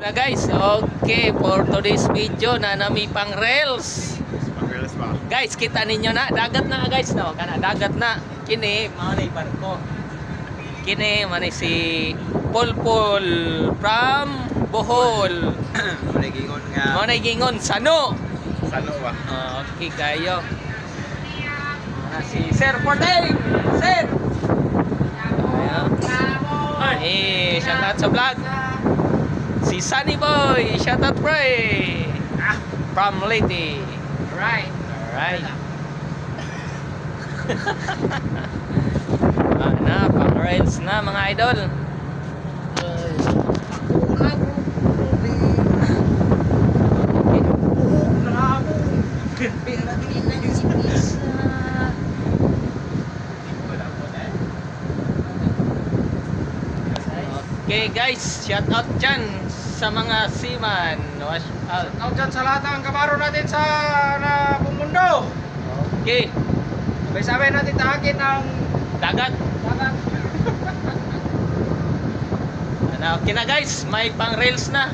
Na guys, okay, for today's video na nami pang reels. Pag-reels ba? Guys, kita ninyo na, dagat na guys, no? Kana dagat na. Kini, manay barko. Kini, manay si Pulpul from Bohol. Manigingon nga. Manay gingon, Sano. Sano ba? Okay, kayo. Si Sir Porteng. Sir. Ayan. Ay, shout out sa vlog. Si Sunny Boy, shout out pre. From Leyte. Alright. Pang reels na mga idol. Okay guys, shout out dyan sa mga seaman. Wash out. Out dyan sa lahat ng kabaro natin sa buong mundo. Okay, Sabay-sabay natin tahakin ang dagat. dagat. Okay na guys, may pang reels na.